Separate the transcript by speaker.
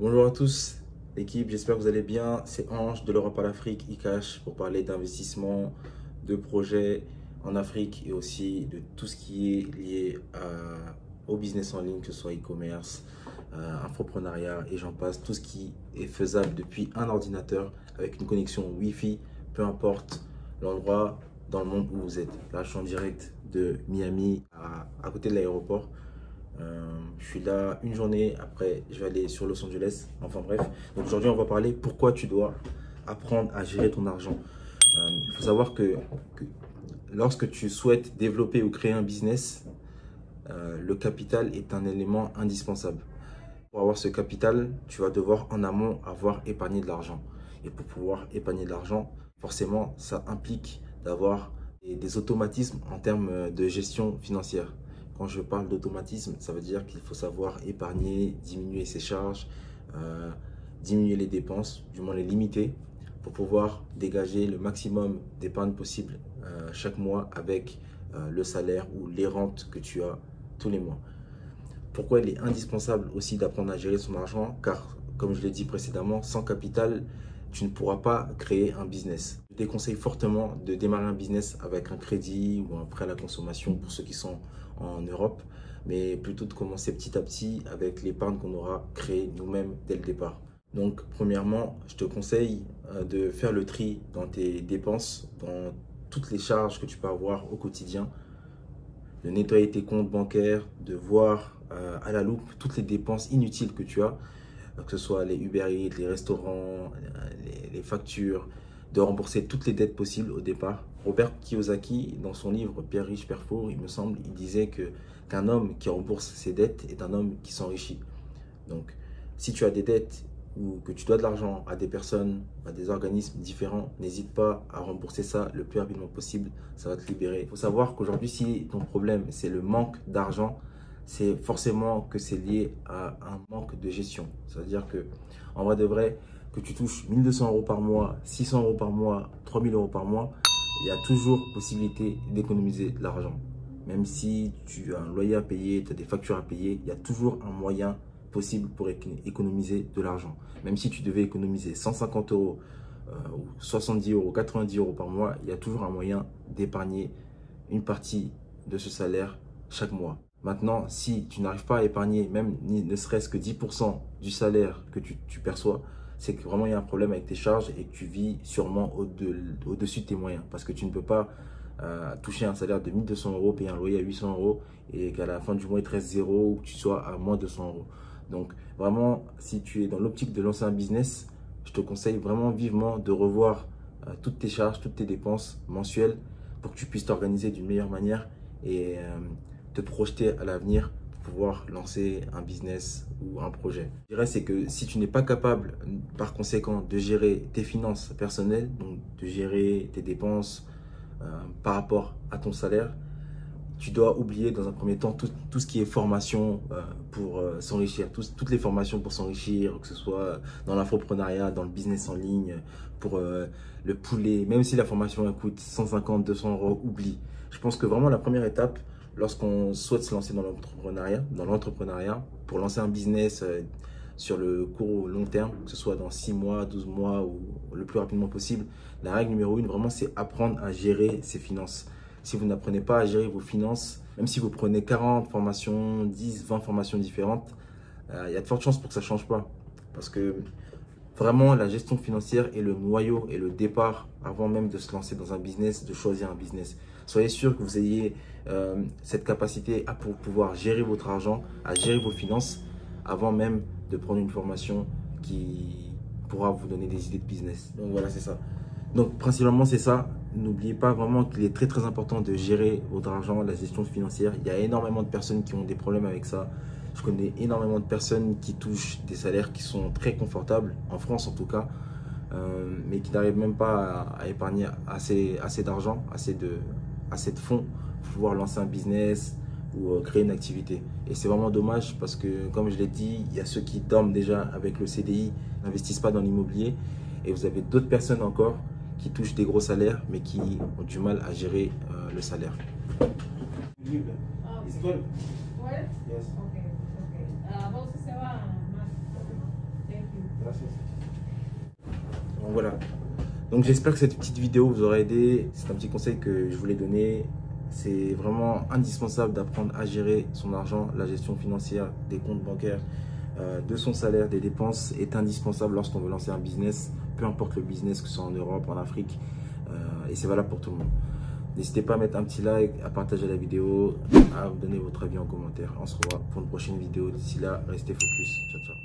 Speaker 1: Bonjour à tous, l'équipe, j'espère que vous allez bien. C'est Ange de l'Europe à l'Afrique, iCash, pour parler d'investissement, de projets en Afrique et aussi de tout ce qui est lié au business en ligne, que ce soit e-commerce, infoprenariat et j'en passe. Tout ce qui est faisable depuis un ordinateur avec une connexion Wi-Fi, peu importe l'endroit dans le monde où vous êtes. Là, je suis en direct de Miami, à côté de l'aéroport. Je suis là une journée, après je vais aller sur Los Angeles, enfin bref. Donc aujourd'hui on va parler pourquoi tu dois apprendre à gérer ton argent. Il faut savoir que lorsque tu souhaites développer ou créer un business, le capital est un élément indispensable. Pour avoir ce capital, tu vas devoir en amont avoir épargné de l'argent. Et pour pouvoir épargner de l'argent, forcément ça implique d'avoir des automatismes en termes de gestion financière. Quand je parle d'automatisme, ça veut dire qu'il faut savoir épargner, diminuer ses charges, diminuer les dépenses, du moins les limiter, pour pouvoir dégager le maximum d'épargne possible chaque mois avec le salaire ou les rentes que tu as tous les mois. Pourquoi il est indispensable aussi d'apprendre à gérer son argent? Car, comme je l'ai dit précédemment, sans capital, tu ne pourras pas créer un business. Je te déconseille fortement de démarrer un business avec un crédit ou un prêt à la consommation pour ceux qui sont en Europe, mais plutôt de commencer petit à petit avec l'épargne qu'on aura créée nous-mêmes dès le départ. Donc, premièrement, je te conseille de faire le tri dans tes dépenses, dans toutes les charges que tu peux avoir au quotidien, de nettoyer tes comptes bancaires, de voir à la loupe toutes les dépenses inutiles que tu as, que ce soit les Uber Eats, les restaurants, les factures, de rembourser toutes les dettes possibles au départ. Robert Kiyosaki, dans son livre Père riche, Père pauvre, il me semble, il disait qu'un homme qui rembourse ses dettes est un homme qui s'enrichit. Donc, si tu as des dettes ou que tu dois de l'argent à des personnes, à des organismes différents, n'hésite pas à rembourser ça le plus rapidement possible, ça va te libérer. Il faut savoir qu'aujourd'hui, si ton problème, c'est le manque d'argent, c'est forcément que c'est lié à un manque de gestion. C'est-à-dire que, en vrai de vrai, que tu touches 1200 euros par mois, 600 euros par mois, 3000 euros par mois, il y a toujours possibilité d'économiser de l'argent. Même si tu as un loyer à payer, tu as des factures à payer, il y a toujours un moyen possible pour économiser de l'argent. Même si tu devais économiser 150 euros, ou 70 euros, 90 euros par mois, il y a toujours un moyen d'épargner une partie de ce salaire chaque mois. Maintenant, si tu n'arrives pas à épargner même ne serait-ce que 10% du salaire que tu perçois, c'est que vraiment il y a un problème avec tes charges et que tu vis sûrement au-dessus de tes moyens. Parce que tu ne peux pas toucher un salaire de 1200 euros, payer un loyer à 800 euros et qu'à la fin du mois il te reste zéro ou que tu sois à moins de 200 euros. Donc vraiment, si tu es dans l'optique de lancer un business, je te conseille vraiment vivement de revoir toutes tes charges, toutes tes dépenses mensuelles pour que tu puisses t'organiser d'une meilleure manière et te projeter à l'avenir pour pouvoir lancer un business ou un projet. Je dirais c'est que si tu n'es pas capable par conséquent de gérer tes finances personnelles, donc de gérer tes dépenses par rapport à ton salaire, tu dois oublier dans un premier temps tout ce qui est formation pour s'enrichir, toutes les formations pour s'enrichir, que ce soit dans l'infoprenariat, dans le business en ligne, pour le poulet, même si la formation elle coûte 150, 200 euros, oublie. Je pense que vraiment la première étape, lorsqu'on souhaite se lancer dans l'entrepreneuriat, pour lancer un business sur le court ou long terme, que ce soit dans 6 mois, 12 mois ou le plus rapidement possible, la règle numéro 1, vraiment, c'est apprendre à gérer ses finances. Si vous n'apprenez pas à gérer vos finances, même si vous prenez 40 formations, 10, 20 formations différentes, il y a de fortes chances pour que ça ne change pas. Parce que vraiment, la gestion financière est le noyau et le départ avant même de se lancer dans un business, de choisir un business. Soyez sûr que vous ayez cette capacité à pouvoir gérer votre argent, à gérer vos finances avant même de prendre une formation qui pourra vous donner des idées de business. Donc voilà, c'est ça. Donc principalement, c'est ça. N'oubliez pas vraiment qu'il est très très important de gérer votre argent, la gestion financière. Il y a énormément de personnes qui ont des problèmes avec ça. Je connais énormément de personnes qui touchent des salaires qui sont très confortables, en France en tout cas, mais qui n'arrivent même pas à épargner assez d'argent, assez de fonds pour pouvoir lancer un business ou créer une activité. Et c'est vraiment dommage parce que, comme je l'ai dit, il y a ceux qui dorment déjà avec le CDI, n'investissent pas dans l'immobilier, et vous avez d'autres personnes encore qui touchent des gros salaires, mais qui ont du mal à gérer le salaire.
Speaker 2: It's 12. 12?
Speaker 1: Yes.
Speaker 2: Okay, okay. Vamos a se va,
Speaker 1: voilà. Donc j'espère que cette petite vidéo vous aura aidé. C'est un petit conseil que je voulais donner. C'est vraiment indispensable d'apprendre à gérer son argent. La gestion financière des comptes bancaires, de son salaire, des dépenses est indispensable lorsqu'on veut lancer un business. Peu importe le business, que ce soit en Europe, en Afrique. Et c'est valable pour tout le monde. N'hésitez pas à mettre un petit like, à partager la vidéo, à donner votre avis en commentaire. On se revoit pour une prochaine vidéo. D'ici là, restez focus. Ciao, ciao.